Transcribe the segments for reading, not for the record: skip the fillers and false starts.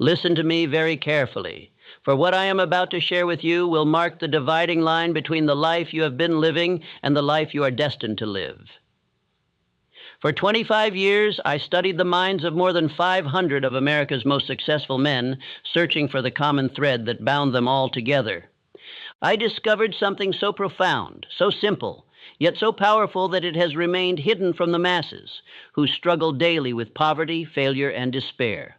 Listen to me very carefully, for what I am about to share with you will mark the dividing line between the life you have been living and the life you are destined to live. For 25 years, I studied the minds of more than 500 of America's most successful men, searching for the common thread that bound them all together. I discovered something so profound, so simple, yet so powerful that it has remained hidden from the masses, who struggle daily with poverty, failure, and despair.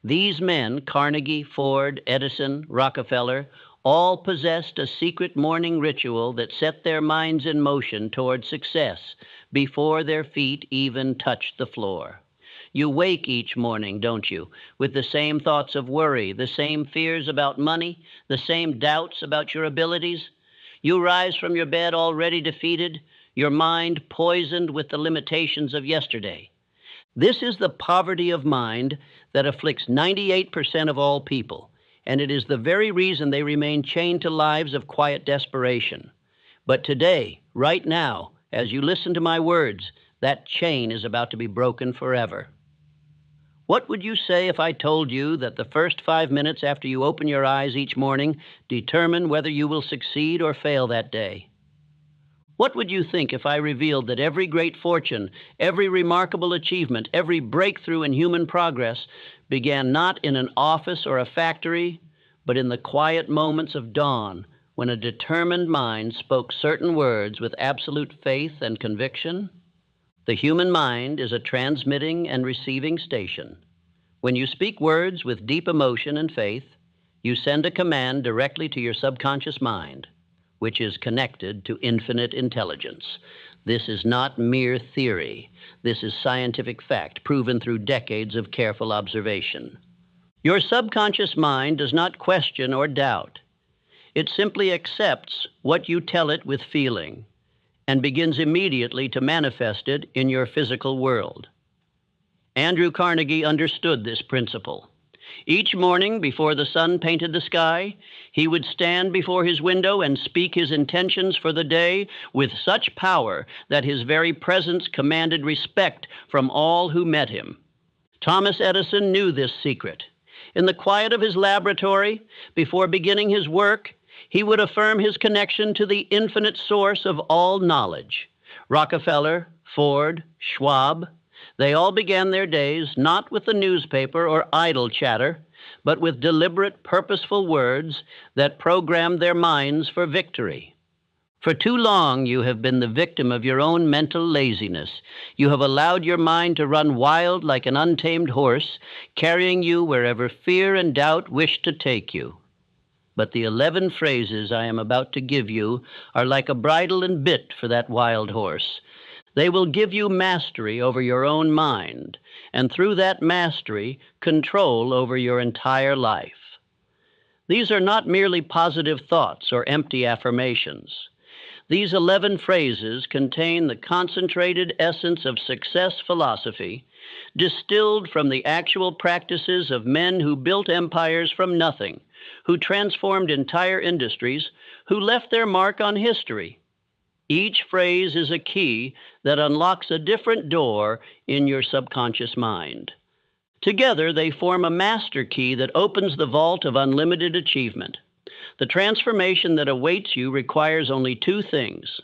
These men, Carnegie, Ford, Edison, Rockefeller, all possessed a secret morning ritual that set their minds in motion toward success before their feet even touched the floor. You wake each morning, don't you, with the same thoughts of worry, the same fears about money, the same doubts about your abilities? You rise from your bed already defeated, your mind poisoned with the limitations of yesterday. This is the poverty of mind that afflicts 98% of all people, and it is the very reason they remain chained to lives of quiet desperation. But today, right now, as you listen to my words, that chain is about to be broken forever. What would you say if I told you that the first 5 minutes after you open your eyes each morning determine whether you will succeed or fail that day? What would you think if I revealed that every great fortune, every remarkable achievement, every breakthrough in human progress began not in an office or a factory, but in the quiet moments of dawn, when a determined mind spoke certain words with absolute faith and conviction? The human mind is a transmitting and receiving station. When you speak words with deep emotion and faith, you send a command directly to your subconscious mind, which is connected to infinite intelligence. This is not mere theory. This is scientific fact, proven through decades of careful observation. Your subconscious mind does not question or doubt. It simply accepts what you tell it with feeling and begins immediately to manifest it in your physical world. Andrew Carnegie understood this principle. Each morning, before the sun painted the sky, he would stand before his window and speak his intentions for the day with such power that his very presence commanded respect from all who met him. Thomas Edison knew this secret. In the quiet of his laboratory, before beginning his work, he would affirm his connection to the infinite source of all knowledge. Rockefeller, Ford, Schwab, they all began their days not with the newspaper or idle chatter, but with deliberate, purposeful words that programmed their minds for victory. For too long, you have been the victim of your own mental laziness. You have allowed your mind to run wild like an untamed horse, carrying you wherever fear and doubt wish to take you. But the 11 phrases I am about to give you are like a bridle and bit for that wild horse. They will give you mastery over your own mind, and through that mastery, control over your entire life. These are not merely positive thoughts or empty affirmations. These 11 phrases contain the concentrated essence of success philosophy, distilled from the actual practices of men who built empires from nothing, who transformed entire industries, who left their mark on history. Each phrase is a key that unlocks a different door in your subconscious mind. Together, they form a master key that opens the vault of unlimited achievement. The transformation that awaits you requires only 2 things.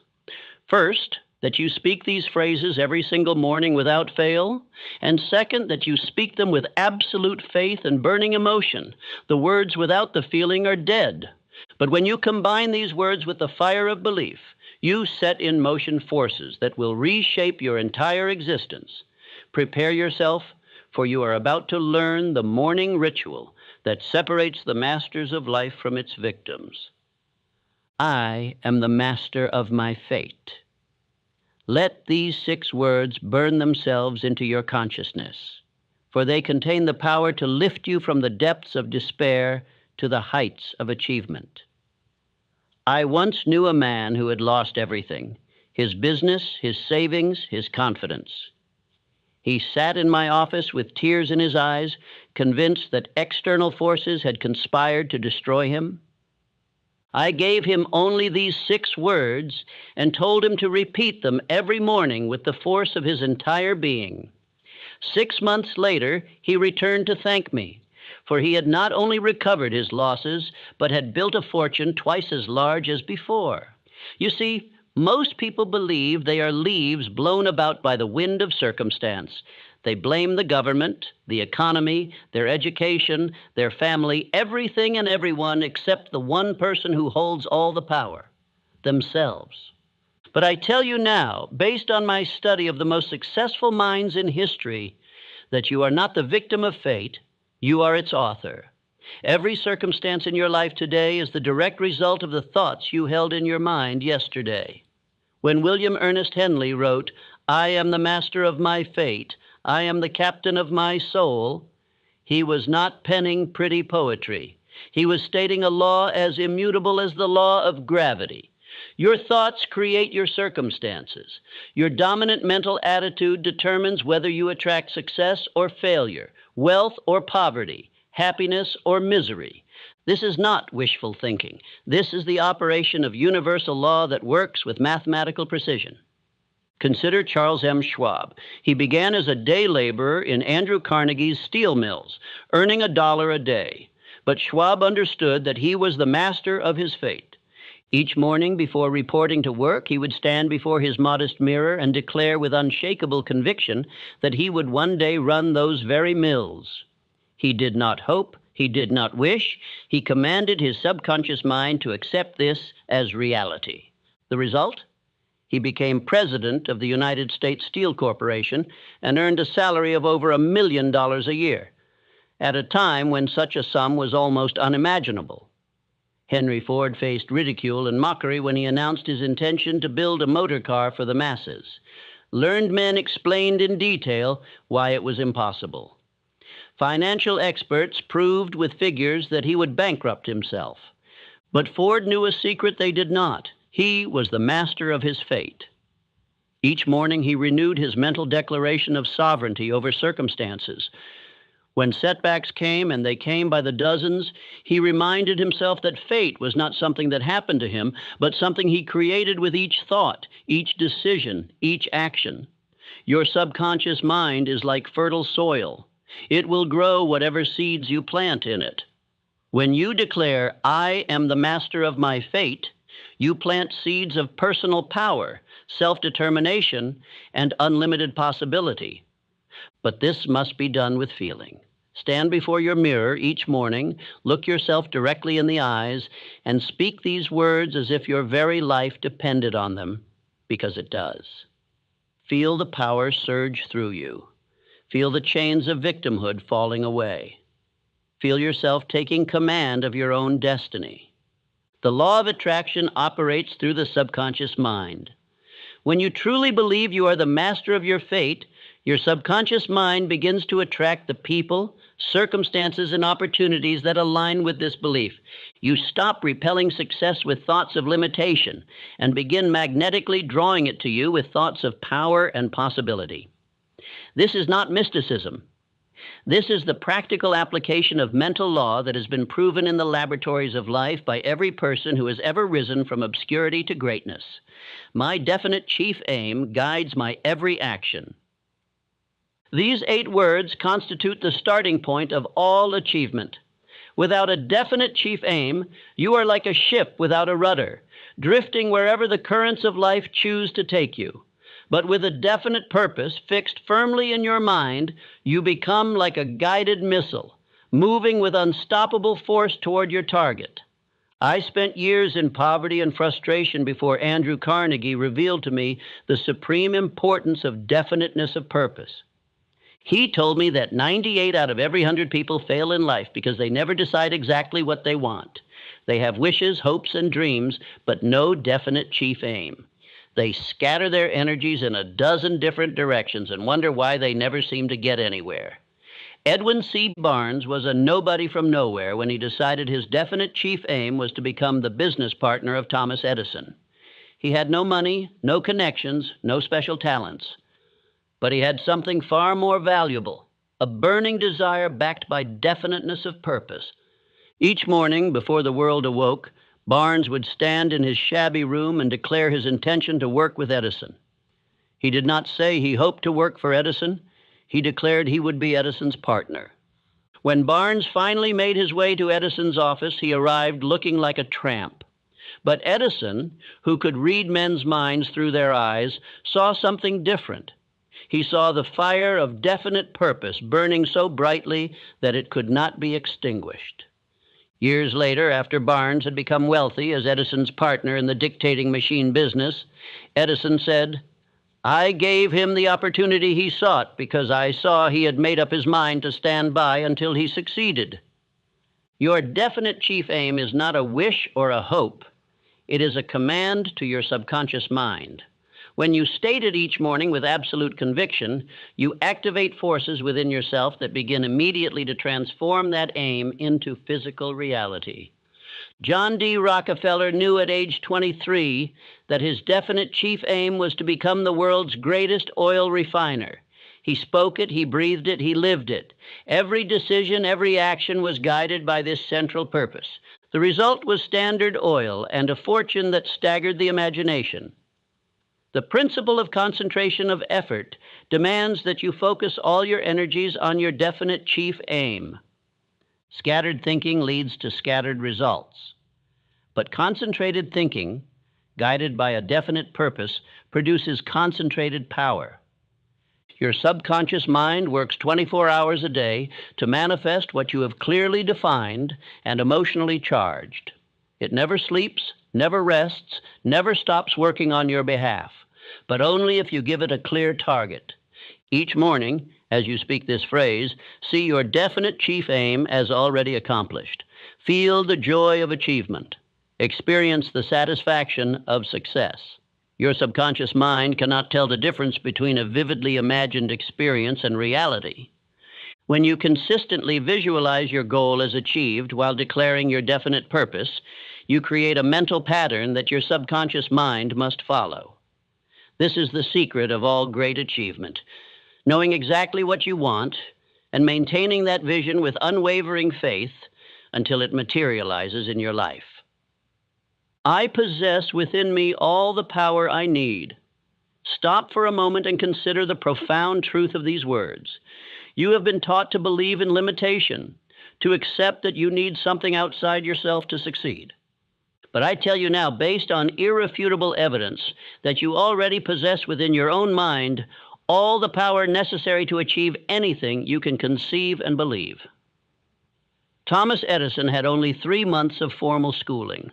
First, that you speak these phrases every single morning without fail, and second, that you speak them with absolute faith and burning emotion. The words without the feeling are dead. But when you combine these words with the fire of belief, you set in motion forces that will reshape your entire existence. Prepare yourself, for you are about to learn the morning ritual that separates the masters of life from its victims. I am the master of my fate. Let these 6 words burn themselves into your consciousness, for they contain the power to lift you from the depths of despair to the heights of achievement. I once knew a man who had lost everything: his business, his savings, his confidence. He sat in my office with tears in his eyes, convinced that external forces had conspired to destroy him. I gave him only these 6 words and told him to repeat them every morning with the force of his entire being. 6 months later, he returned to thank me, for he had not only recovered his losses, but had built a fortune twice as large as before. You see, most people believe they are leaves blown about by the wind of circumstance. They blame the government, the economy, their education, their family, everything and everyone except the one person who holds all the power, themselves. But I tell you now, based on my study of the most successful minds in history, that you are not the victim of fate, you are its author. Every circumstance in your life today is the direct result of the thoughts you held in your mind yesterday. When William Ernest Henley wrote, "I am the master of my fate, I am the captain of my soul," he was not penning pretty poetry. He was stating a law as immutable as the law of gravity. Your thoughts create your circumstances. Your dominant mental attitude determines whether you attract success or failure, wealth or poverty, happiness or misery. This is not wishful thinking. This is the operation of universal law that works with mathematical precision. Consider Charles M. Schwab. He began as a day laborer in Andrew Carnegie's steel mills, earning $1 a day. But Schwab understood that he was the master of his fate. Each morning before reporting to work, he would stand before his modest mirror and declare with unshakable conviction that he would one day run those very mills. He did not hope, he did not wish, he commanded his subconscious mind to accept this as reality. The result? He became president of the United States Steel Corporation and earned a salary of over $1 million a year, at a time when such a sum was almost unimaginable. Henry Ford faced ridicule and mockery when he announced his intention to build a motor car for the masses. Learned men explained in detail why it was impossible. Financial experts proved with figures that he would bankrupt himself. But Ford knew a secret they did not. He was the master of his fate. Each morning he renewed his mental declaration of sovereignty over circumstances. When setbacks came, and they came by the dozens, he reminded himself that fate was not something that happened to him, but something he created with each thought, each decision, each action. Your subconscious mind is like fertile soil. It will grow whatever seeds you plant in it. When you declare, "I am the master of my fate," you plant seeds of personal power, self-determination, and unlimited possibility. But this must be done with feeling. Stand before your mirror each morning, look yourself directly in the eyes, and speak these words as if your very life depended on them, because it does. Feel the power surge through you. Feel the chains of victimhood falling away. Feel yourself taking command of your own destiny. The law of attraction operates through the subconscious mind. When you truly believe you are the master of your fate, your subconscious mind begins to attract the people, circumstances, and opportunities that align with this belief. You stop repelling success with thoughts of limitation and begin magnetically drawing it to you with thoughts of power and possibility. This is not mysticism. This is the practical application of mental law that has been proven in the laboratories of life by every person who has ever risen from obscurity to greatness. My definite chief aim guides my every action. These 8 words constitute the starting point of all achievement. Without a definite chief aim, you are like a ship without a rudder, drifting wherever the currents of life choose to take you. But with a definite purpose fixed firmly in your mind, you become like a guided missile, moving with unstoppable force toward your target. I spent years in poverty and frustration before Andrew Carnegie revealed to me the supreme importance of definiteness of purpose. He told me that 98 out of every 100 people fail in life because they never decide exactly what they want. They have wishes, hopes, and dreams, but no definite chief aim. They scatter their energies in a dozen different directions and wonder why they never seem to get anywhere. Edwin C. Barnes was a nobody from nowhere when he decided his definite chief aim was to become the business partner of Thomas Edison. He had no money, no connections, no special talents. But he had something far more valuable, a burning desire backed by definiteness of purpose. Each morning, before the world awoke, Barnes would stand in his shabby room and declare his intention to work with Edison. He did not say he hoped to work for Edison. He declared he would be Edison's partner. When Barnes finally made his way to Edison's office, he arrived looking like a tramp. But Edison, who could read men's minds through their eyes, saw something different. He saw the fire of definite purpose burning so brightly that it could not be extinguished. Years later, after Barnes had become wealthy as Edison's partner in the dictating machine business, Edison said, "I gave him the opportunity he sought because I saw he had made up his mind to stand by until he succeeded." Your definite chief aim is not a wish or a hope. It is a command to your subconscious mind. When you state it each morning with absolute conviction, you activate forces within yourself that begin immediately to transform that aim into physical reality. John D. Rockefeller knew at age 23 that his definite chief aim was to become the world's greatest oil refiner. He spoke it, he breathed it, he lived it. Every decision, every action was guided by this central purpose. The result was Standard Oil and a fortune that staggered the imagination. The principle of concentration of effort demands that you focus all your energies on your definite chief aim. Scattered thinking leads to scattered results. But concentrated thinking, guided by a definite purpose, produces concentrated power. Your subconscious mind works 24 hours a day to manifest what you have clearly defined and emotionally charged. It never sleeps, never rests, never stops working on your behalf, but only if you give it a clear target. Each morning, as you speak this phrase, see your definite chief aim as already accomplished. Feel the joy of achievement. Experience the satisfaction of success. Your subconscious mind cannot tell the difference between a vividly imagined experience and reality. When you consistently visualize your goal as achieved while declaring your definite purpose, you create a mental pattern that your subconscious mind must follow. This is the secret of all great achievement, knowing exactly what you want and maintaining that vision with unwavering faith until it materializes in your life. I possess within me all the power I need. Stop for a moment and consider the profound truth of these words. You have been taught to believe in limitation, to accept that you need something outside yourself to succeed. But I tell you now, based on irrefutable evidence, that you already possess within your own mind all the power necessary to achieve anything you can conceive and believe. Thomas Edison had only 3 months of formal schooling.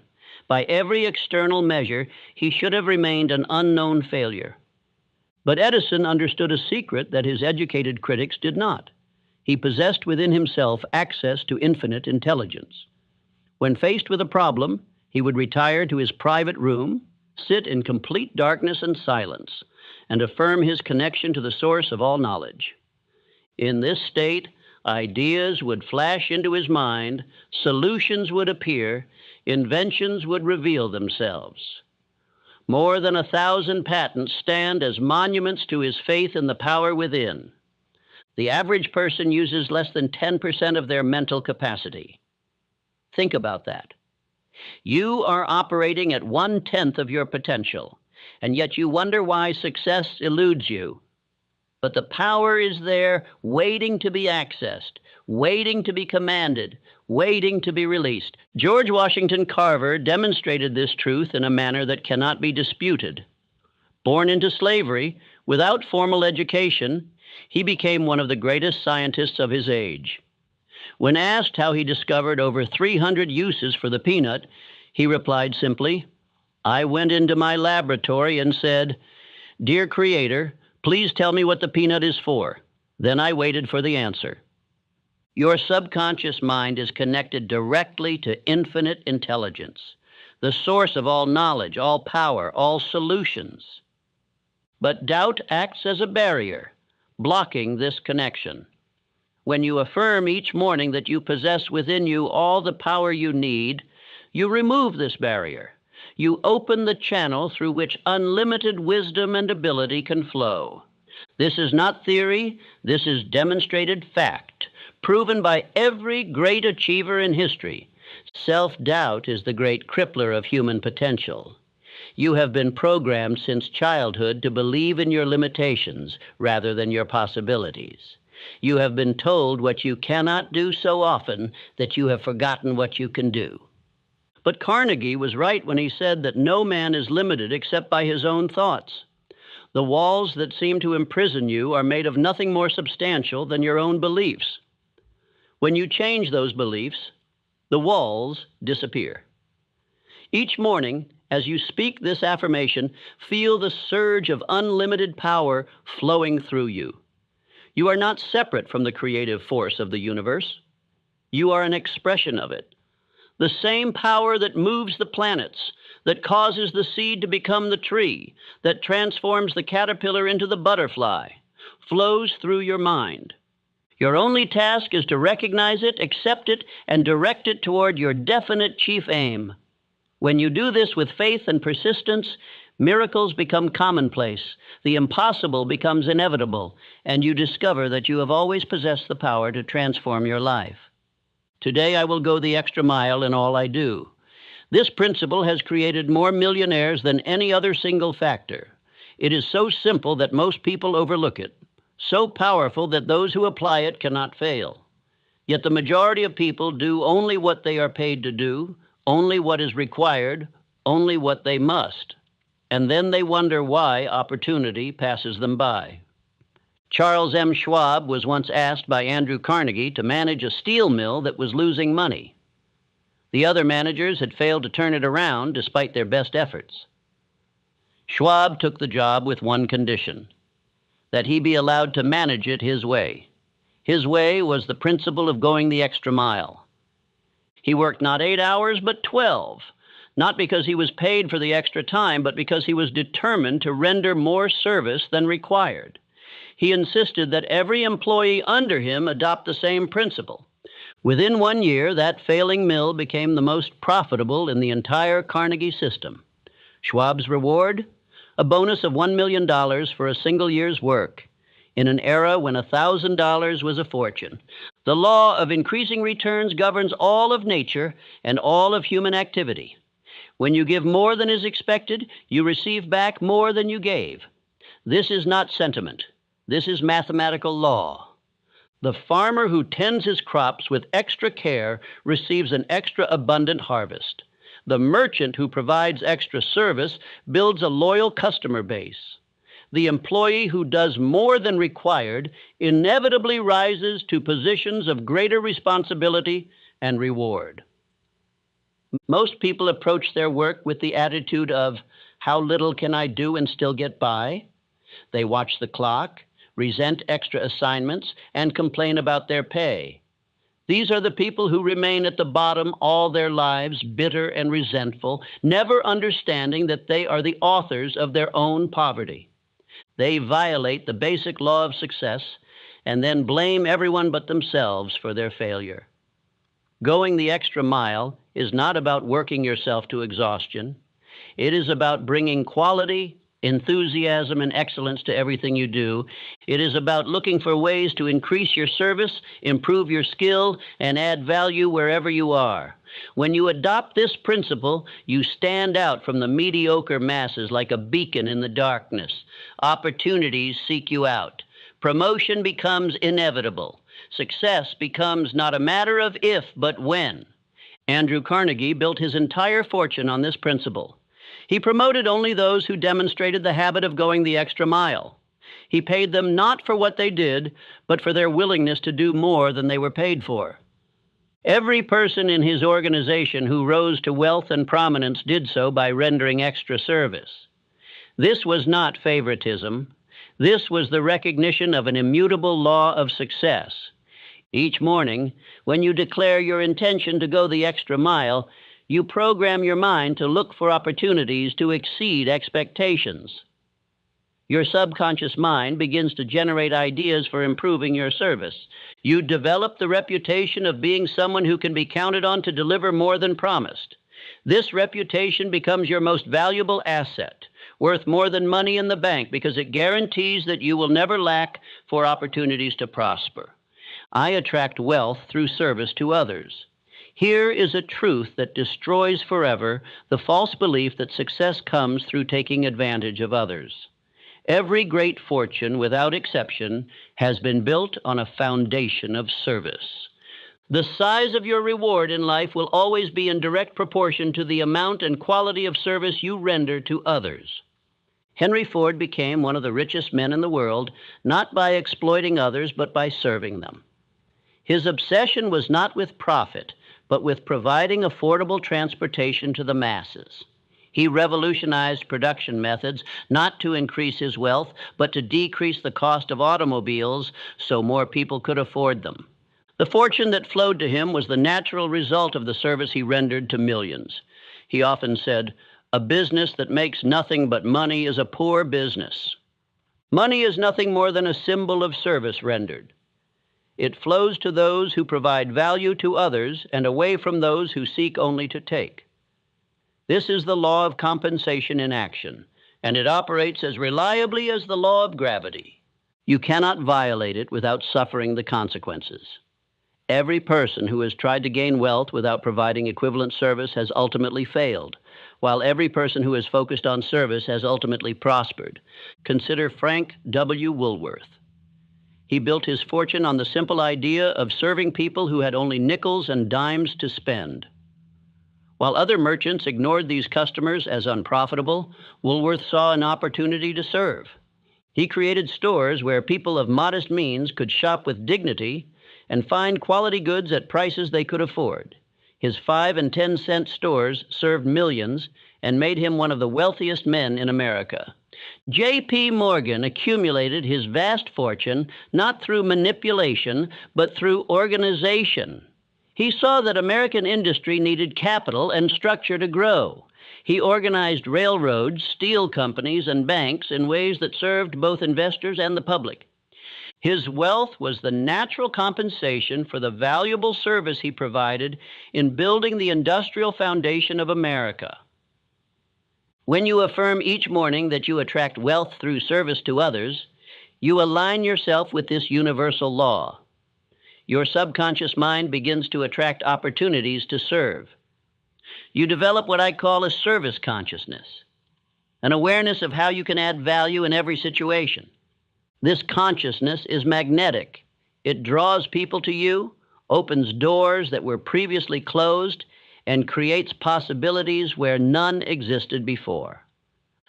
By every external measure, he should have remained an unknown failure. But Edison understood a secret that his educated critics did not. He possessed within himself access to infinite intelligence. When faced with a problem, he would retire to his private room, sit in complete darkness and silence, and affirm his connection to the source of all knowledge. In this state, ideas would flash into his mind, solutions would appear, inventions would reveal themselves. More than 1,000 patents stand as monuments to his faith in the power within. The average person uses less than 10% of their mental capacity. Think about that. You are operating at 1/10 of your potential, and yet you wonder why success eludes you. But the power is there, waiting to be accessed, waiting to be commanded, waiting to be released. George Washington Carver demonstrated this truth in a manner that cannot be disputed. Born into slavery, without formal education, he became one of the greatest scientists of his age. When asked how he discovered over 300 uses for the peanut, he replied simply, "I went into my laboratory and said, 'Dear Creator, please tell me what the peanut is for.' Then I waited for the answer." Your subconscious mind is connected directly to infinite intelligence, the source of all knowledge, all power, all solutions. But doubt acts as a barrier, blocking this connection. When you affirm each morning that you possess within you all the power you need, you remove this barrier. You open the channel through which unlimited wisdom and ability can flow. This is not theory, this is demonstrated fact, proven by every great achiever in history. Self-doubt is the great crippler of human potential. You have been programmed since childhood to believe in your limitations rather than your possibilities. You have been told what you cannot do so often that you have forgotten what you can do. But Carnegie was right when he said that no man is limited except by his own thoughts. The walls that seem to imprison you are made of nothing more substantial than your own beliefs. When you change those beliefs, the walls disappear. Each morning, as you speak this affirmation, feel the surge of unlimited power flowing through you. You are not separate from the creative force of the universe. You are an expression of it. The same power that moves the planets, that causes the seed to become the tree, that transforms the caterpillar into the butterfly, flows through your mind. Your only task is to recognize it, accept it, and direct it toward your definite chief aim. When you do this with faith and persistence, miracles become commonplace, the impossible becomes inevitable, and you discover that you have always possessed the power to transform your life. Today I will go the extra mile in all I do. This principle has created more millionaires than any other single factor. It is so simple that most people overlook it, so powerful that those who apply it cannot fail. Yet the majority of people do only what they are paid to do, only what is required, only what they must. And then they wonder why opportunity passes them by. Charles M. Schwab was once asked by Andrew Carnegie to manage a steel mill that was losing money. The other managers had failed to turn it around despite their best efforts. Schwab took the job with one condition: that he be allowed to manage it his way. His way was the principle of going the extra mile. He worked not 8 hours, but 12, not because he was paid for the extra time, but because he was determined to render more service than required. He insisted that every employee under him adopt the same principle. Within 1 year, that failing mill became the most profitable in the entire Carnegie system. Schwab's reward? A bonus of $1 million for a single year's work, in an era when $1,000 was a fortune. The law of increasing returns governs all of nature and all of human activity. When you give more than is expected, you receive back more than you gave. This is not sentiment. This is mathematical law. The farmer who tends his crops with extra care receives an extra abundant harvest. The merchant who provides extra service builds a loyal customer base. The employee who does more than required inevitably rises to positions of greater responsibility and reward. Most people approach their work with the attitude of, how little can I do and still get by? They watch the clock, resent extra assignments, and complain about their pay. These are the people who remain at the bottom all their lives, bitter and resentful, never understanding that they are the authors of their own poverty. They violate the basic law of success and then blame everyone but themselves for their failure. Going the extra mile is not about working yourself to exhaustion. It is about bringing quality, enthusiasm, and excellence to everything you do. It is about looking for ways to increase your service, improve your skill, and add value wherever you are. When you adopt this principle, you stand out from the mediocre masses like a beacon in the darkness. Opportunities seek you out. Promotion becomes inevitable. Success becomes not a matter of if, but when. Andrew Carnegie built his entire fortune on this principle. He promoted only those who demonstrated the habit of going the extra mile. He paid them not for what they did, but for their willingness to do more than they were paid for. Every person in his organization who rose to wealth and prominence did so by rendering extra service. This was not favoritism. This was the recognition of an immutable law of success. Each morning, when you declare your intention to go the extra mile, you program your mind to look for opportunities to exceed expectations. Your subconscious mind begins to generate ideas for improving your service. You develop the reputation of being someone who can be counted on to deliver more than promised. This reputation becomes your most valuable asset, worth more than money in the bank, because it guarantees that you will never lack for opportunities to prosper. I attract wealth through service to others. Here is a truth that destroys forever the false belief that success comes through taking advantage of others. Every great fortune, without exception, has been built on a foundation of service. The size of your reward in life will always be in direct proportion to the amount and quality of service you render to others. Henry Ford became one of the richest men in the world, not by exploiting others, but by serving them. His obsession was not with profit, but with providing affordable transportation to the masses. He revolutionized production methods not to increase his wealth, but to decrease the cost of automobiles so more people could afford them. The fortune that flowed to him was the natural result of the service he rendered to millions. He often said, "A business that makes nothing but money is a poor business." Money is nothing more than a symbol of service rendered. It flows to those who provide value to others and away from those who seek only to take. This is the law of compensation in action, and it operates as reliably as the law of gravity. You cannot violate it without suffering the consequences. Every person who has tried to gain wealth without providing equivalent service has ultimately failed, while every person who has focused on service has ultimately prospered. Consider Frank W. Woolworth. He built his fortune on the simple idea of serving people who had only nickels and dimes to spend. While other merchants ignored these customers as unprofitable, Woolworth saw an opportunity to serve. He created stores where people of modest means could shop with dignity and find quality goods at prices they could afford. His 5 and 10 cent stores served millions and made him one of the wealthiest men in America. J.P. Morgan accumulated his vast fortune not through manipulation, but through organization. He saw that American industry needed capital and structure to grow. He organized railroads, steel companies, and banks in ways that served both investors and the public. His wealth was the natural compensation for the valuable service he provided in building the industrial foundation of America. When you affirm each morning that you attract wealth through service to others, you align yourself with this universal law. Your subconscious mind begins to attract opportunities to serve. You develop what I call a service consciousness, an awareness of how you can add value in every situation. This consciousness is magnetic. It draws people to you, opens doors that were previously closed, and creates possibilities where none existed before.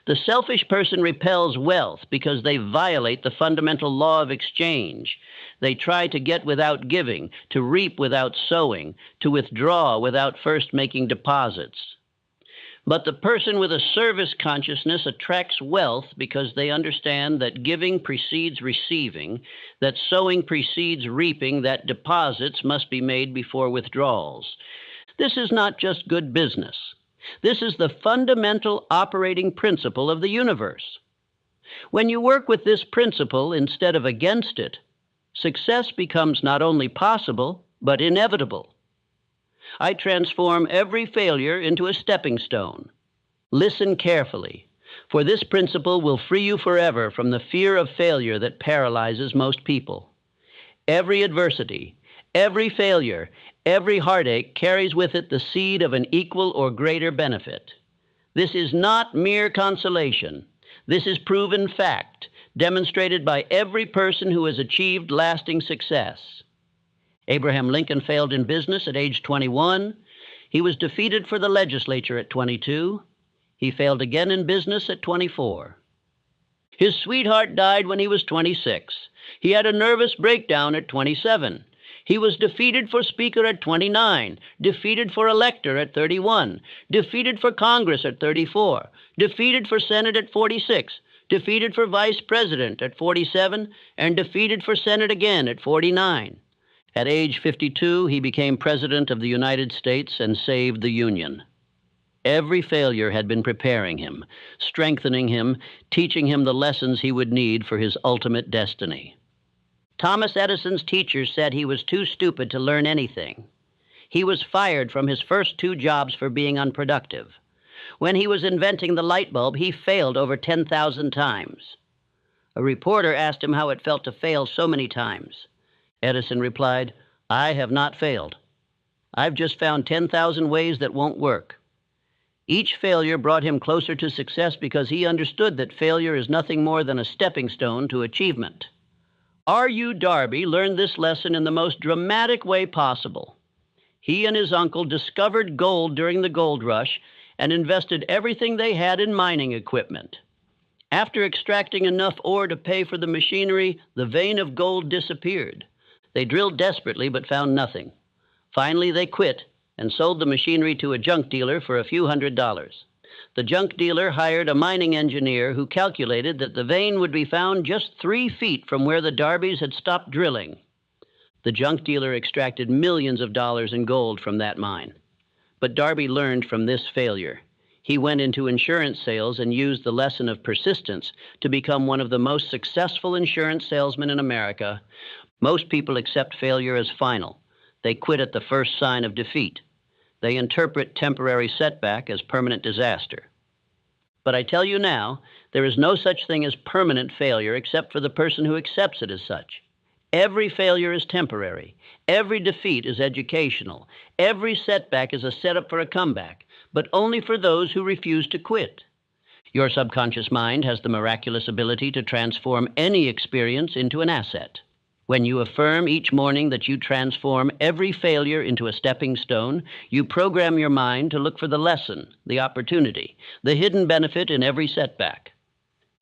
The selfish person repels wealth because they violate the fundamental law of exchange. They try to get without giving, to reap without sowing, to withdraw without first making deposits. But the person with a service consciousness attracts wealth because they understand that giving precedes receiving, that sowing precedes reaping, that deposits must be made before withdrawals. This is not just good business. This is the fundamental operating principle of the universe. When you work with this principle instead of against it, success becomes not only possible, but inevitable. I transform every failure into a stepping stone. Listen carefully, for this principle will free you forever from the fear of failure that paralyzes most people. Every adversity, every failure, every heartache carries with it the seed of an equal or greater benefit. This is not mere consolation. This is proven fact, demonstrated by every person who has achieved lasting success. Abraham Lincoln failed in business at age 21. He was defeated for the legislature at 22. He failed again in business at 24. His sweetheart died when he was 26. He had a nervous breakdown at 27. He was defeated for Speaker at 29, defeated for Elector at 31, defeated for Congress at 34, defeated for Senate at 46, defeated for Vice President at 47, and defeated for Senate again at 49. At age 52, he became President of the United States and saved the Union. Every failure had been preparing him, strengthening him, teaching him the lessons he would need for his ultimate destiny. Thomas Edison's teachers said he was too stupid to learn anything. He was fired from his first 2 jobs for being unproductive. When he was inventing the light bulb, he failed over 10,000 times. A reporter asked him how it felt to fail so many times. Edison replied, "I have not failed. I've just found 10,000 ways that won't work." Each failure brought him closer to success because he understood that failure is nothing more than a stepping stone to achievement. R.U. Darby learned this lesson in the most dramatic way possible. He and his uncle discovered gold during the gold rush and invested everything they had in mining equipment. After extracting enough ore to pay for the machinery, the vein of gold disappeared. They drilled desperately but found nothing. Finally, they quit and sold the machinery to a junk dealer for a few $100s. The junk dealer hired a mining engineer who calculated that the vein would be found just 3 feet from where the Darbys had stopped drilling. The junk dealer extracted millions of dollars in gold from that mine. But Darby learned from this failure. He went into insurance sales and used the lesson of persistence to become one of the most successful insurance salesmen in America. Most people accept failure as final. They quit at the first sign of defeat. They interpret temporary setback as permanent disaster. But I tell you now, there is no such thing as permanent failure except for the person who accepts it as such. Every failure is temporary. Every defeat is educational. Every setback is a setup for a comeback, but only for those who refuse to quit. Your subconscious mind has the miraculous ability to transform any experience into an asset. When you affirm each morning that you transform every failure into a stepping stone, you program your mind to look for the lesson, the opportunity, the hidden benefit in every setback.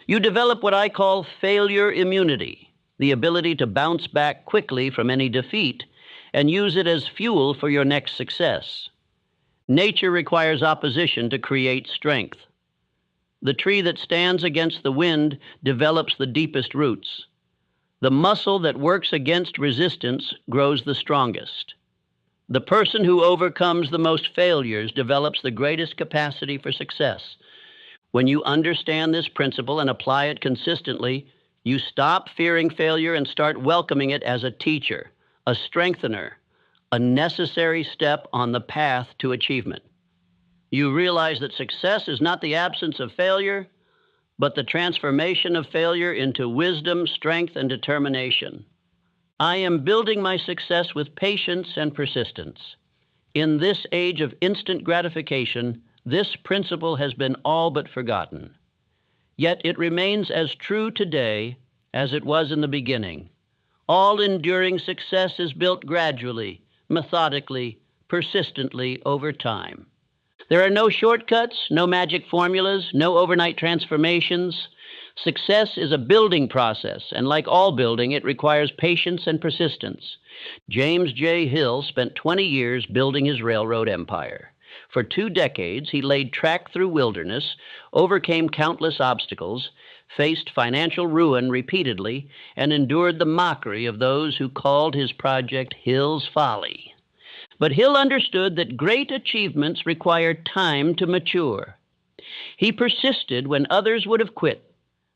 You develop what I call failure immunity, the ability to bounce back quickly from any defeat and use it as fuel for your next success. Nature requires opposition to create strength. The tree that stands against the wind develops the deepest roots. The muscle that works against resistance grows the strongest. The person who overcomes the most failures develops the greatest capacity for success. When you understand this principle and apply it consistently, you stop fearing failure and start welcoming it as a teacher, a strengthener, a necessary step on the path to achievement. You realize that success is not the absence of failure, but the transformation of failure into wisdom, strength, and determination. I am building my success with patience and persistence. In this age of instant gratification, this principle has been all but forgotten. Yet it remains as true today as it was in the beginning. All enduring success is built gradually, methodically, persistently over time. There are no shortcuts, no magic formulas, no overnight transformations. Success is a building process, and like all building, it requires patience and persistence. James J. Hill spent 20 years building his railroad empire. For 2 decades, he laid track through wilderness, overcame countless obstacles, faced financial ruin repeatedly, and endured the mockery of those who called his project Hill's Folly. But Hill understood that great achievements require time to mature. He persisted when others would have quit,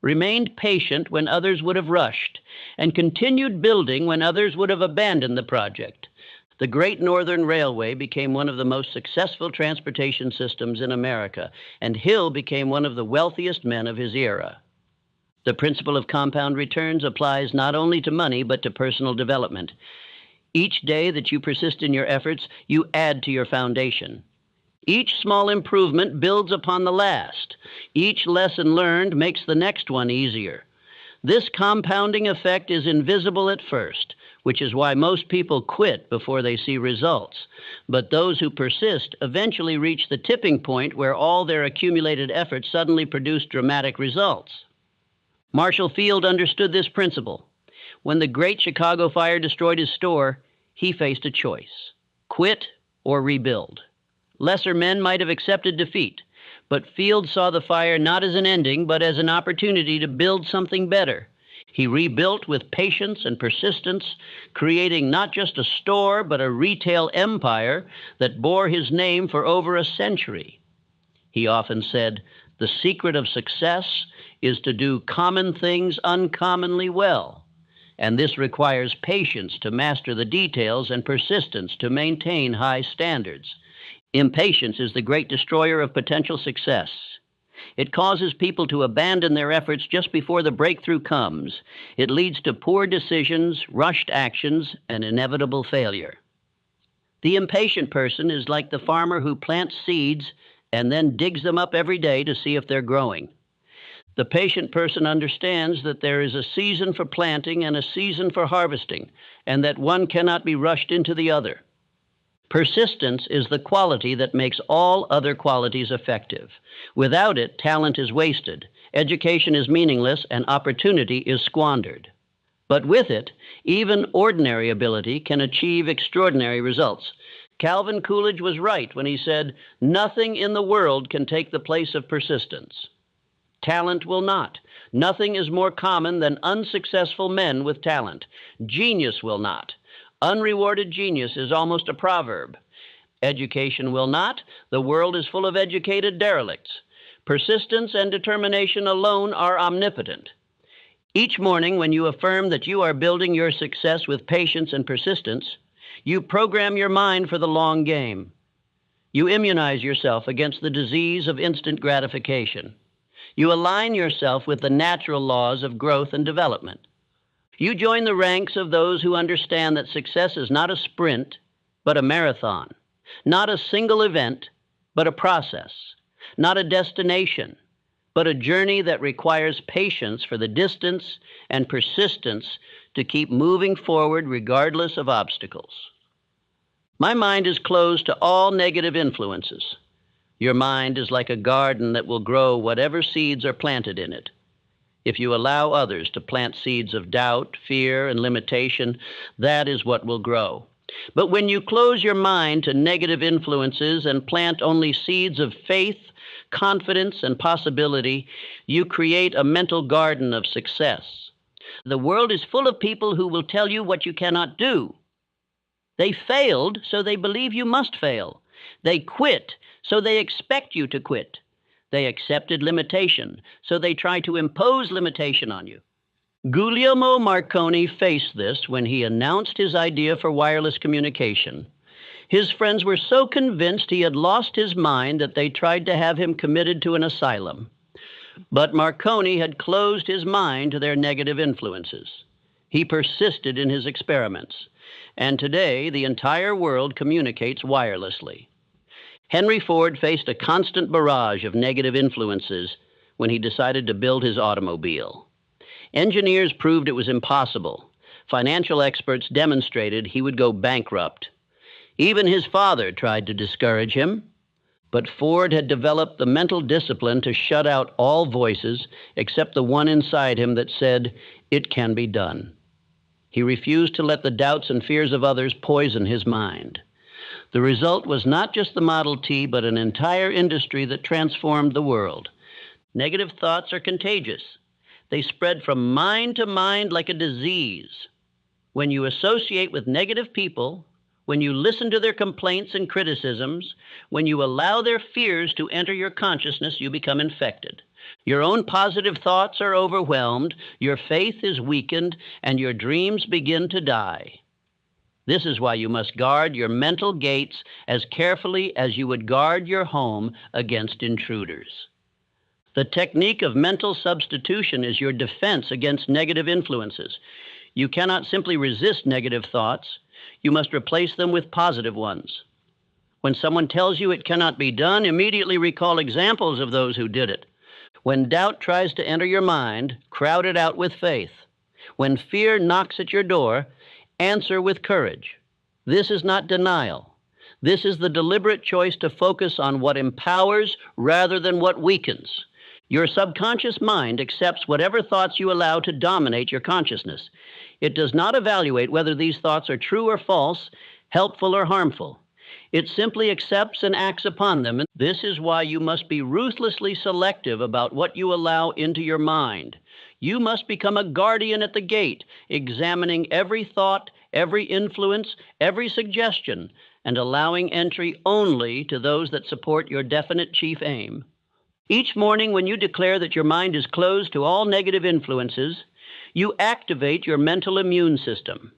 remained patient when others would have rushed, and continued building when others would have abandoned the project. The Great Northern Railway became one of the most successful transportation systems in America, and Hill became one of the wealthiest men of his era. The principle of compound returns applies not only to money, but to personal development. Each day that you persist in your efforts, you add to your foundation. Each small improvement builds upon the last. Each lesson learned makes the next one easier. This compounding effect is invisible at first, which is why most people quit before they see results. But those who persist eventually reach the tipping point where all their accumulated efforts suddenly produce dramatic results. Marshall Field understood this principle. When the Great Chicago Fire destroyed his store, he faced a choice: quit or rebuild. Lesser men might have accepted defeat, but Field saw the fire not as an ending, but as an opportunity to build something better. He rebuilt with patience and persistence, creating not just a store, but a retail empire that bore his name for over a century. He often said, "The secret of success is to do common things uncommonly well." And this requires patience to master the details and persistence to maintain high standards. Impatience is the great destroyer of potential success. It causes people to abandon their efforts just before the breakthrough comes. It leads to poor decisions, rushed actions, and inevitable failure. The impatient person is like the farmer who plants seeds and then digs them up every day to see if they're growing. The patient person understands that there is a season for planting and a season for harvesting, and that one cannot be rushed into the other. Persistence is the quality that makes all other qualities effective. Without it, talent is wasted, education is meaningless, and opportunity is squandered. But with it, even ordinary ability can achieve extraordinary results. Calvin Coolidge was right when he said, "Nothing in the world can take the place of persistence." Talent will not. Nothing is more common than unsuccessful men with talent. Genius will not. Unrewarded genius is almost a proverb. Education will not. The world is full of educated derelicts. Persistence and determination alone are omnipotent. Each morning, when you affirm that you are building your success with patience and persistence, you program your mind for the long game. You immunize yourself against the disease of instant gratification. You align yourself with the natural laws of growth and development. You join the ranks of those who understand that success is not a sprint, but a marathon, not a single event, but a process, not a destination, but a journey that requires patience for the distance and persistence to keep moving forward regardless of obstacles. My mind is closed to all negative influences. Your mind is like a garden that will grow whatever seeds are planted in it. If you allow others to plant seeds of doubt, fear, and limitation, that is what will grow. But when you close your mind to negative influences and plant only seeds of faith, confidence, and possibility, you create a mental garden of success. The world is full of people who will tell you what you cannot do. They failed, so they believe you must fail. They quit, so they expect you to quit. They accepted limitation, so they try to impose limitation on you. Guglielmo Marconi faced this when he announced his idea for wireless communication. His friends were so convinced he had lost his mind that they tried to have him committed to an asylum. But Marconi had closed his mind to their negative influences. He persisted in his experiments, and today the entire world communicates wirelessly. Henry Ford faced a constant barrage of negative influences when he decided to build his automobile. Engineers proved it was impossible. Financial experts demonstrated he would go bankrupt. Even his father tried to discourage him, but Ford had developed the mental discipline to shut out all voices except the one inside him that said, "It can be done." He refused to let the doubts and fears of others poison his mind. The result was not just the Model T, but an entire industry that transformed the world. Negative thoughts are contagious. They spread from mind to mind like a disease. When you associate with negative people, when you listen to their complaints and criticisms, when you allow their fears to enter your consciousness, you become infected. Your own positive thoughts are overwhelmed, your faith is weakened, and your dreams begin to die. This is why you must guard your mental gates as carefully as you would guard your home against intruders. The technique of mental substitution is your defense against negative influences. You cannot simply resist negative thoughts. You must replace them with positive ones. When someone tells you it cannot be done, immediately recall examples of those who did it. When doubt tries to enter your mind, crowd it out with faith. When fear knocks at your door, answer with courage. This is not denial. This is the deliberate choice to focus on what empowers rather than what weakens. Your subconscious mind accepts whatever thoughts you allow to dominate your consciousness. It does not evaluate whether these thoughts are true or false, helpful or harmful. It simply accepts and acts upon them. This is why you must be ruthlessly selective about what you allow into your mind. You must become a guardian at the gate, examining every thought, every influence, every suggestion, and allowing entry only to those that support your definite chief aim. Each morning when you declare that your mind is closed to all negative influences, you activate your mental immune system.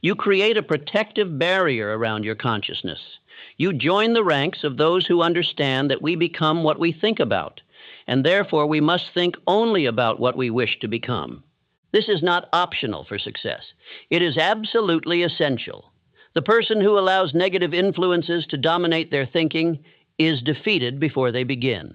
You create a protective barrier around your consciousness. You join the ranks of those who understand that we become what we think about, and therefore we must think only about what we wish to become. This is not optional for success. It is absolutely essential. The person who allows negative influences to dominate their thinking is defeated before they begin.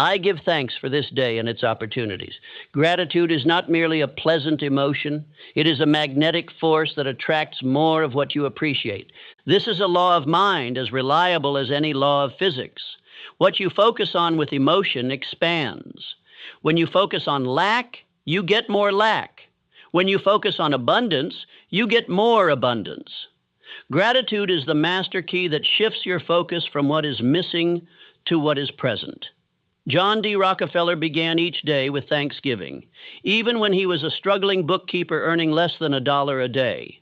I give thanks for this day and its opportunities. Gratitude is not merely a pleasant emotion, it is a magnetic force that attracts more of what you appreciate. This is a law of mind as reliable as any law of physics. What you focus on with emotion expands. When you focus on lack, you get more lack. When you focus on abundance, you get more abundance. Gratitude is the master key that shifts your focus from what is missing to what is present. John D. Rockefeller began each day with thanksgiving, even when he was a struggling bookkeeper earning less than $1 a day.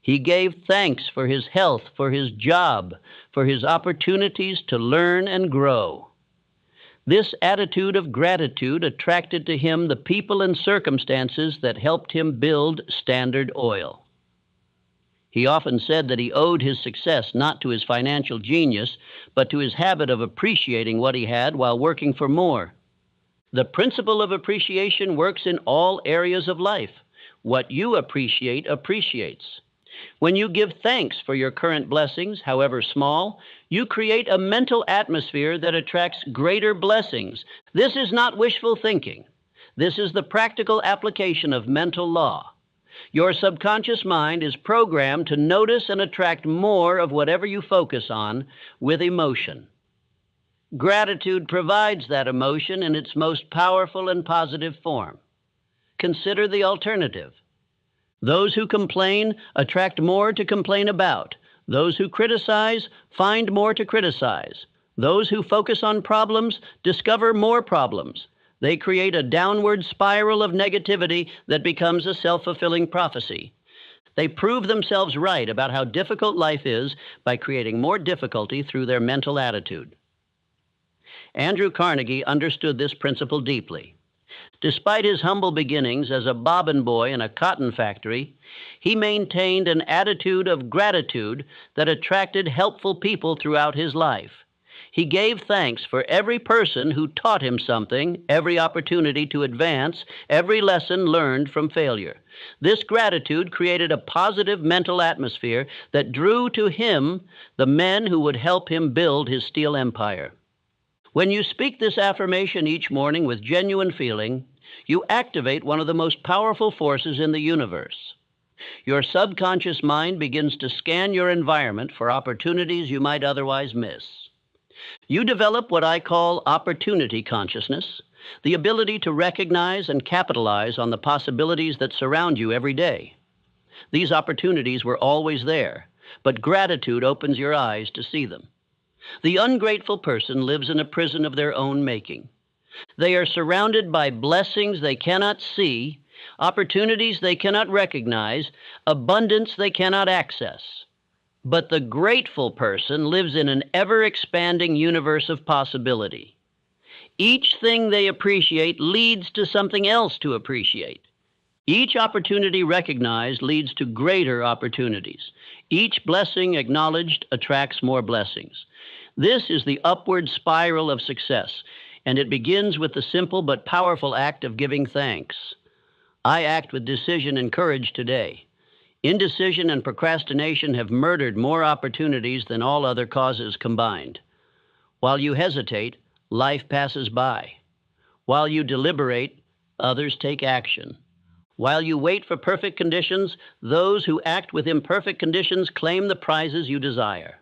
He gave thanks for his health, for his job, for his opportunities to learn and grow. This attitude of gratitude attracted to him the people and circumstances that helped him build Standard Oil. He often said that he owed his success not to his financial genius, but to his habit of appreciating what he had while working for more. The principle of appreciation works in all areas of life. What you appreciate appreciates. When you give thanks for your current blessings, however small, you create a mental atmosphere that attracts greater blessings. This is not wishful thinking. This is the practical application of mental law. Your subconscious mind is programmed to notice and attract more of whatever you focus on with emotion. Gratitude provides that emotion in its most powerful and positive form. Consider the alternative. Those who complain attract more to complain about. Those who criticize find more to criticize. Those who focus on problems discover more problems. They create a downward spiral of negativity that becomes a self-fulfilling prophecy. They prove themselves right about how difficult life is by creating more difficulty through their mental attitude. Andrew Carnegie understood this principle deeply. Despite his humble beginnings as a bobbin boy in a cotton factory, he maintained an attitude of gratitude that attracted helpful people throughout his life. He gave thanks for every person who taught him something, every opportunity to advance, every lesson learned from failure. This gratitude created a positive mental atmosphere that drew to him the men who would help him build his steel empire. When you speak this affirmation each morning with genuine feeling, you activate one of the most powerful forces in the universe. Your subconscious mind begins to scan your environment for opportunities you might otherwise miss. You develop what I call opportunity consciousness, the ability to recognize and capitalize on the possibilities that surround you every day. These opportunities were always there, but gratitude opens your eyes to see them. The ungrateful person lives in a prison of their own making. They are surrounded by blessings they cannot see, opportunities they cannot recognize, abundance they cannot access. But the grateful person lives in an ever-expanding universe of possibility. Each thing they appreciate leads to something else to appreciate. Each opportunity recognized leads to greater opportunities. Each blessing acknowledged attracts more blessings. This is the upward spiral of success, and it begins with the simple but powerful act of giving thanks. I act with decision and courage today. Indecision and procrastination have murdered more opportunities than all other causes combined. While you hesitate, life passes by. While you deliberate, others take action. While you wait for perfect conditions, those who act with imperfect conditions claim the prizes you desire.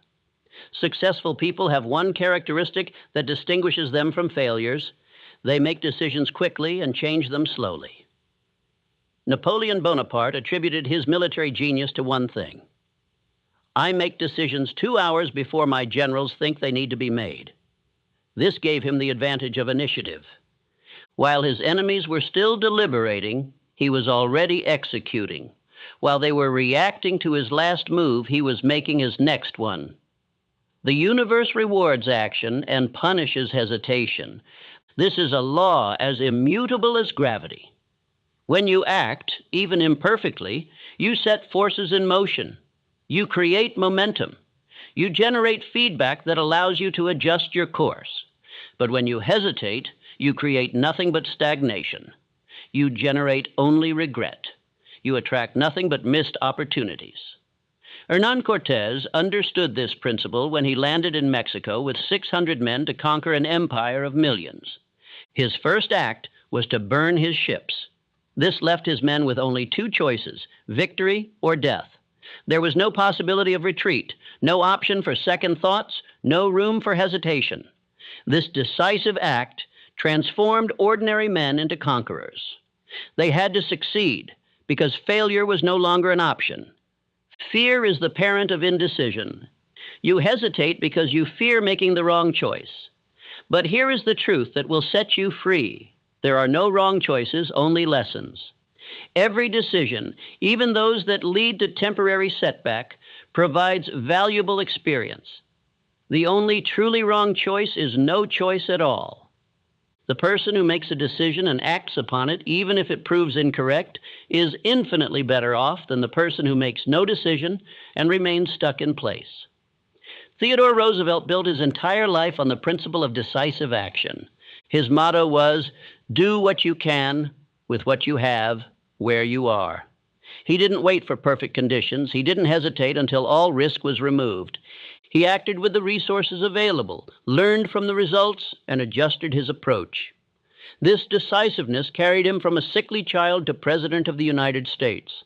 Successful people have one characteristic that distinguishes them from failures. They make decisions quickly and change them slowly. Napoleon Bonaparte attributed his military genius to one thing. I make decisions 2 hours before my generals think they need to be made. This gave him the advantage of initiative. While his enemies were still deliberating, he was already executing. While they were reacting to his last move, he was making his next one. The universe rewards action and punishes hesitation. This is a law as immutable as gravity. When you act, even imperfectly, you set forces in motion. You create momentum. You generate feedback that allows you to adjust your course. But when you hesitate, you create nothing but stagnation. You generate only regret. You attract nothing but missed opportunities. Hernan Cortez understood this principle when he landed in Mexico with 600 men to conquer an empire of millions. His first act was to burn his ships. This left his men with only two choices: victory or death. There was no possibility of retreat, no option for second thoughts, no room for hesitation. This decisive act transformed ordinary men into conquerors. They had to succeed because failure was no longer an option. Fear is the parent of indecision. You hesitate because you fear making the wrong choice. But here is the truth that will set you free. There are no wrong choices, only lessons. Every decision, even those that lead to temporary setback, provides valuable experience. The only truly wrong choice is no choice at all. The person who makes a decision and acts upon it, even if it proves incorrect, is infinitely better off than the person who makes no decision and remains stuck in place. Theodore Roosevelt built his entire life on the principle of decisive action. His motto was, "Do what you can with what you have, where you are." He didn't wait for perfect conditions. He didn't hesitate until all risk was removed. He acted with the resources available, learned from the results, and adjusted his approach. This decisiveness carried him from a sickly child to President of the United States.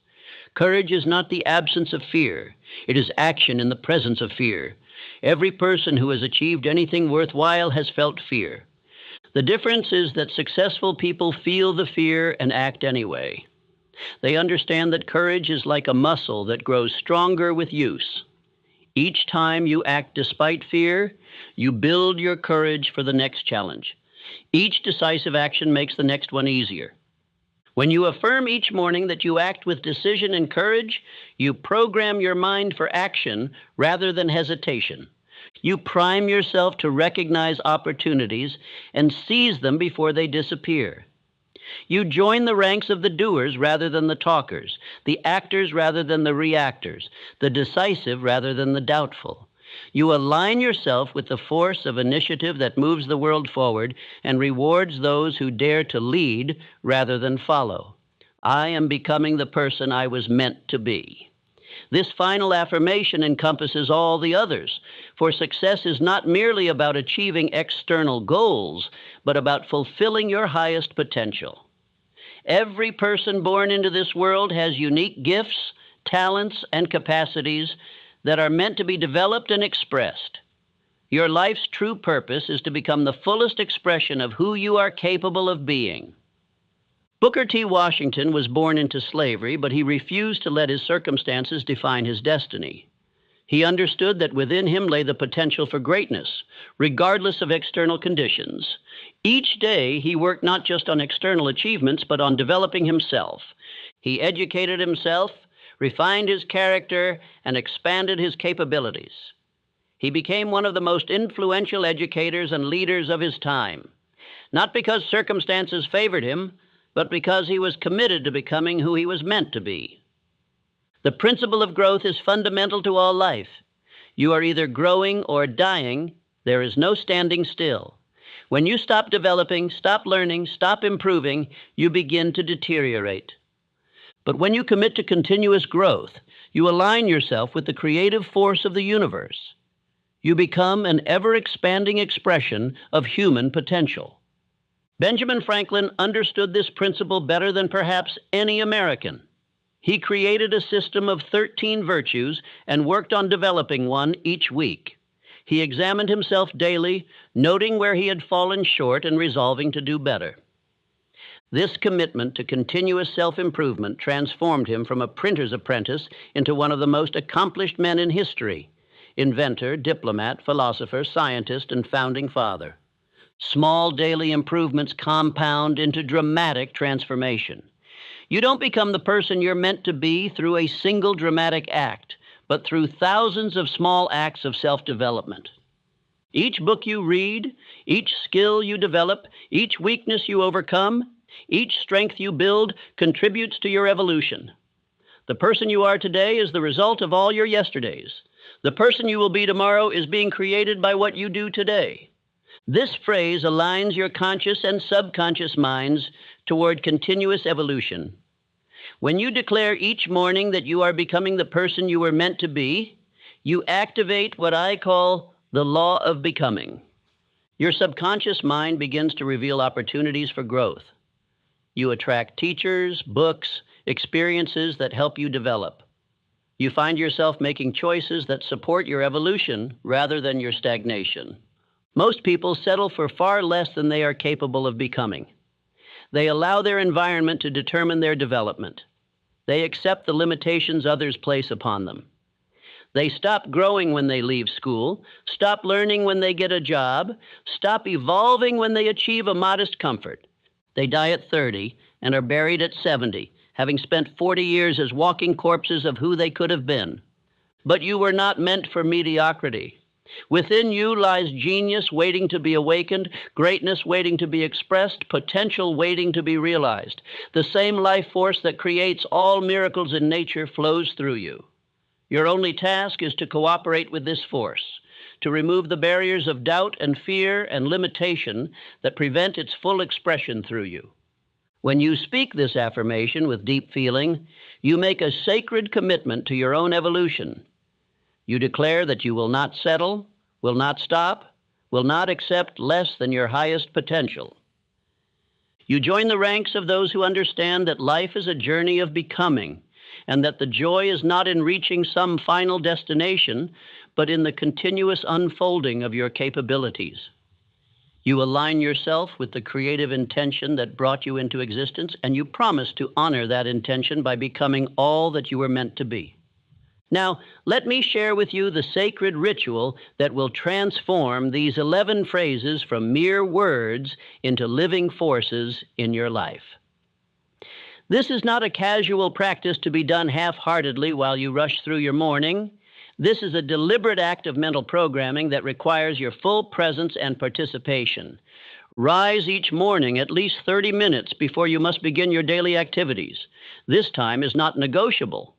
Courage is not the absence of fear. It is action in the presence of fear. Every person who has achieved anything worthwhile has felt fear. The difference is that successful people feel the fear and act anyway. They understand that courage is like a muscle that grows stronger with use. Each time you act despite fear, you build your courage for the next challenge. Each decisive action makes the next one easier. When you affirm each morning that you act with decision and courage, you program your mind for action rather than hesitation. You prime yourself to recognize opportunities and seize them before they disappear. You join the ranks of the doers rather than the talkers, the actors rather than the reactors, the decisive rather than the doubtful. You align yourself with the force of initiative that moves the world forward and rewards those who dare to lead rather than follow. I am becoming the person I was meant to be. This final affirmation encompasses all the others, for success is not merely about achieving external goals, but about fulfilling your highest potential. Every person born into this world has unique gifts, talents, and capacities that are meant to be developed and expressed. Your life's true purpose is to become the fullest expression of who you are capable of being. Booker T. Washington was born into slavery, but he refused to let his circumstances define his destiny. He understood that within him lay the potential for greatness, regardless of external conditions. Each day, he worked not just on external achievements, but on developing himself. He educated himself, refined his character, and expanded his capabilities. He became one of the most influential educators and leaders of his time, not because circumstances favored him, but because he was committed to becoming who he was meant to be. The principle of growth is fundamental to all life. You are either growing or dying. There is no standing still. When you stop developing, stop learning, stop improving, you begin to deteriorate. But when you commit to continuous growth, you align yourself with the creative force of the universe. You become an ever-expanding expression of human potential. Benjamin Franklin understood this principle better than perhaps any American. He created a system of 13 virtues and worked on developing one each week. He examined himself daily, noting where he had fallen short and resolving to do better. This commitment to continuous self-improvement transformed him from a printer's apprentice into one of the most accomplished men in history: inventor, diplomat, philosopher, scientist, and founding father. Small daily improvements compound into dramatic transformation. You don't become the person you're meant to be through a single dramatic act, but through thousands of small acts of self-development. Each book you read, each skill you develop, each weakness you overcome, each strength you build contributes to your evolution. The person you are today is the result of all your yesterdays. The person you will be tomorrow is being created by what you do today. This phrase aligns your conscious and subconscious minds toward continuous evolution. When you declare each morning that you are becoming the person you were meant to be, you activate what I call the law of becoming. Your subconscious mind begins to reveal opportunities for growth. You attract teachers, books, experiences that help you develop. You find yourself making choices that support your evolution rather than your stagnation. Most people settle for far less than they are capable of becoming. They allow their environment to determine their development. They accept the limitations others place upon them. They stop growing when they leave school, stop learning when they get a job, stop evolving when they achieve a modest comfort. They die at 30 and are buried at 70, having spent 40 years as walking corpses of who they could have been. But you were not meant for mediocrity. Within you lies genius waiting to be awakened, greatness waiting to be expressed, potential waiting to be realized. The same life force that creates all miracles in nature flows through you. Your only task is to cooperate with this force, to remove the barriers of doubt and fear and limitation that prevent its full expression through you. When you speak this affirmation with deep feeling, you make a sacred commitment to your own evolution. You declare that you will not settle, will not stop, will not accept less than your highest potential. You join the ranks of those who understand that life is a journey of becoming, and that the joy is not in reaching some final destination, but in the continuous unfolding of your capabilities. You align yourself with the creative intention that brought you into existence, and you promise to honor that intention by becoming all that you were meant to be. Now, let me share with you the sacred ritual that will transform these 11 phrases from mere words into living forces in your life. This is not a casual practice to be done half-heartedly while you rush through your morning. This is a deliberate act of mental programming that requires your full presence and participation. Rise each morning at least 30 minutes before you must begin your daily activities. This time is not negotiable.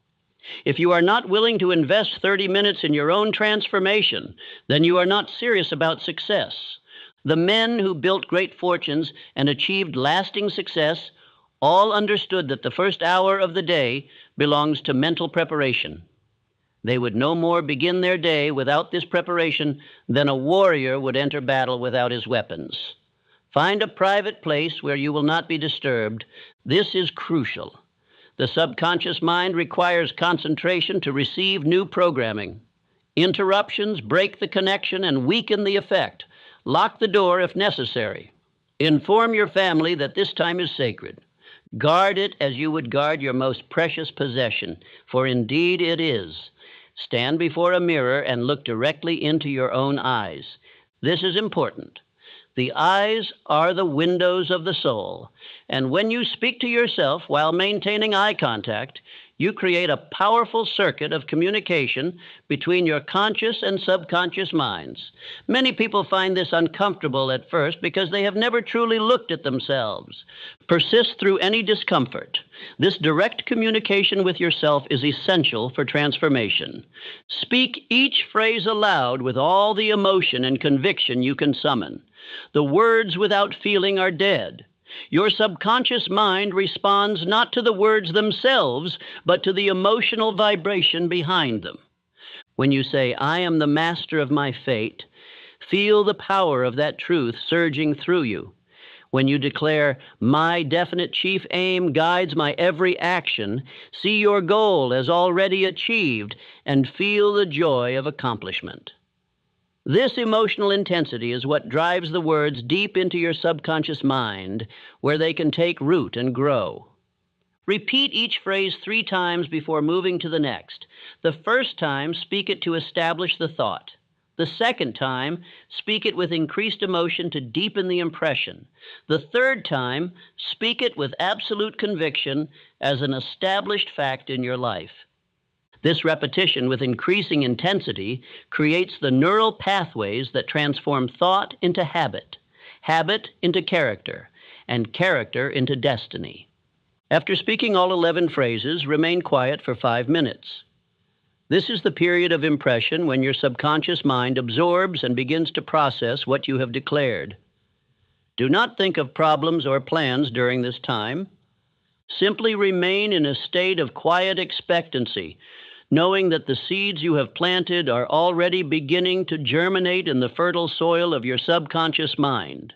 If you are not willing to invest 30 minutes in your own transformation, then you are not serious about success. The men who built great fortunes and achieved lasting success all understood that the first hour of the day belongs to mental preparation. They would no more begin their day without this preparation than a warrior would enter battle without his weapons. Find a private place where you will not be disturbed. This is crucial. The subconscious mind requires concentration to receive new programming. Interruptions break the connection and weaken the effect. Lock the door if necessary. Inform your family that this time is sacred. Guard it as you would guard your most precious possession, for indeed it is. Stand before a mirror and look directly into your own eyes. This is important. The eyes are the windows of the soul, and when you speak to yourself while maintaining eye contact, you create a powerful circuit of communication between your conscious and subconscious minds. Many people find this uncomfortable at first because they have never truly looked at themselves. Persist through any discomfort. This direct communication with yourself is essential for transformation. Speak each phrase aloud with all the emotion and conviction you can summon. The words without feeling are dead. Your subconscious mind responds not to the words themselves, but to the emotional vibration behind them. When you say, "I am the master of my fate," feel the power of that truth surging through you. When you declare, "My definite chief aim guides my every action," see your goal as already achieved and feel the joy of accomplishment. This emotional intensity is what drives the words deep into your subconscious mind, where they can take root and grow. Repeat each phrase 3 times before moving to the next. The first time, speak it to establish the thought. The second time, speak it with increased emotion to deepen the impression. The third time, speak it with absolute conviction as an established fact in your life. This repetition with increasing intensity creates the neural pathways that transform thought into habit, habit into character, and character into destiny. After speaking all 11 phrases, remain quiet for 5 minutes. This is the period of impression when your subconscious mind absorbs and begins to process what you have declared. Do not think of problems or plans during this time. Simply remain in a state of quiet expectancy, knowing that the seeds you have planted are already beginning to germinate in the fertile soil of your subconscious mind.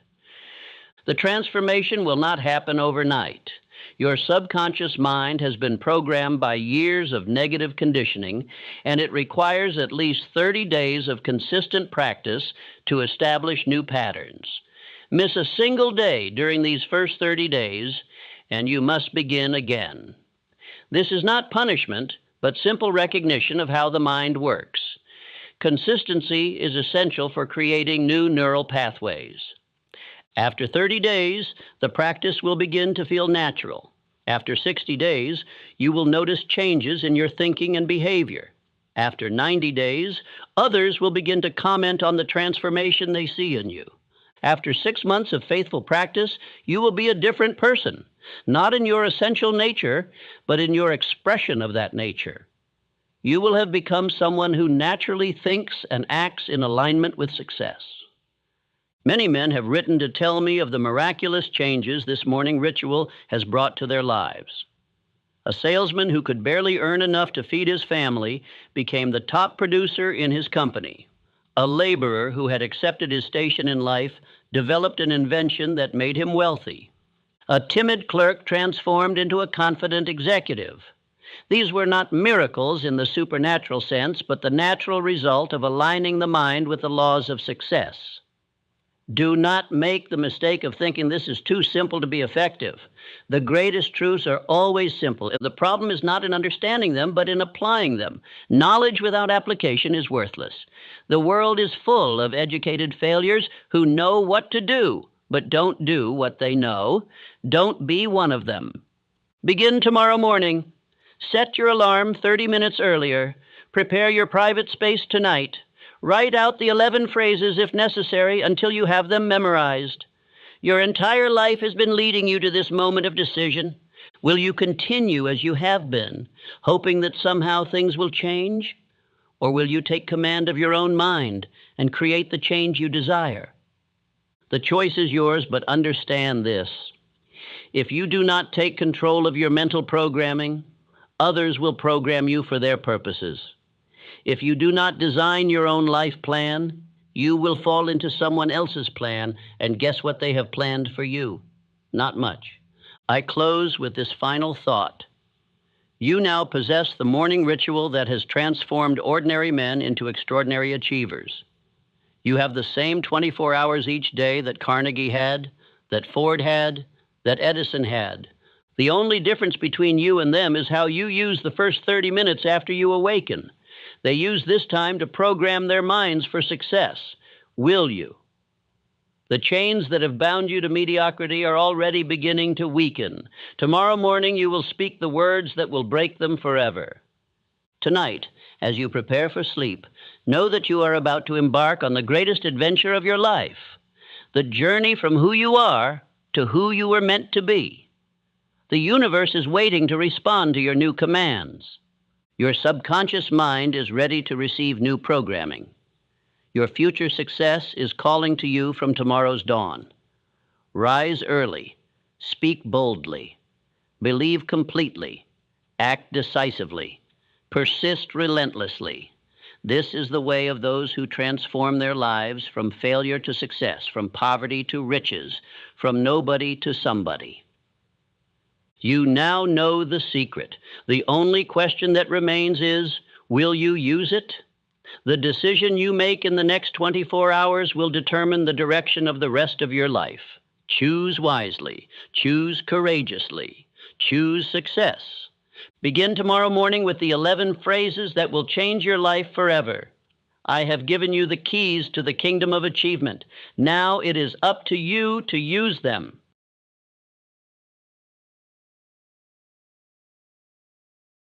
The transformation will not happen overnight. Your subconscious mind has been programmed by years of negative conditioning, and it requires at least 30 days of consistent practice to establish new patterns. Miss a single day during these first 30 days, and you must begin again. This is not punishment, but simple recognition of how the mind works. Consistency is essential for creating new neural pathways. After 30 days, the practice will begin to feel natural. After 60 days, you will notice changes in your thinking and behavior. After 90 days, others will begin to comment on the transformation they see in you. After 6 months of faithful practice, you will be a different person, not in your essential nature, but in your expression of that nature. You will have become someone who naturally thinks and acts in alignment with success. Many men have written to tell me of the miraculous changes this morning ritual has brought to their lives. A salesman who could barely earn enough to feed his family became the top producer in his company. A laborer who had accepted his station in life developed an invention that made him wealthy. A timid clerk transformed into a confident executive. These were not miracles in the supernatural sense, but the natural result of aligning the mind with the laws of success. Do not make the mistake of thinking this is too simple to be effective. The greatest truths are always simple. The problem is not in understanding them, but in applying them. Knowledge without application is worthless. The world is full of educated failures who know what to do, but don't do what they know. Don't be one of them. Begin tomorrow morning. Set your alarm 30 minutes earlier. Prepare your private space tonight. Write out the 11 phrases if necessary until you have them memorized. Your entire life has been leading you to this moment of decision. Will you continue as you have been, hoping that somehow things will change? Or will you take command of your own mind and create the change you desire? The choice is yours, but understand this. If you do not take control of your mental programming, others will program you for their purposes. If you do not design your own life plan, you will fall into someone else's plan, and guess what they have planned for you? Not much. I close with this final thought. You now possess the morning ritual that has transformed ordinary men into extraordinary achievers. You have the same 24 hours each day that Carnegie had, that Ford had, that Edison had. The only difference between you and them is how you use the first 30 minutes after you awaken. They use this time to program their minds for success. Will you? The chains that have bound you to mediocrity are already beginning to weaken. Tomorrow morning you will speak the words that will break them forever. Tonight, as you prepare for sleep, know that you are about to embark on the greatest adventure of your life, the journey from who you are to who you were meant to be. The universe is waiting to respond to your new commands. Your subconscious mind is ready to receive new programming. Your future success is calling to you from tomorrow's dawn. Rise early, speak boldly, believe completely, act decisively, persist relentlessly. This is the way of those who transform their lives from failure to success, from poverty to riches, from nobody to somebody. You now know the secret. The only question that remains is, will you use it? The decision you make in the next 24 hours will determine the direction of the rest of your life. Choose wisely. Choose courageously. Choose success. Begin tomorrow morning with the 11 phrases that will change your life forever. I have given you the keys to the kingdom of achievement. Now it is up to you to use them.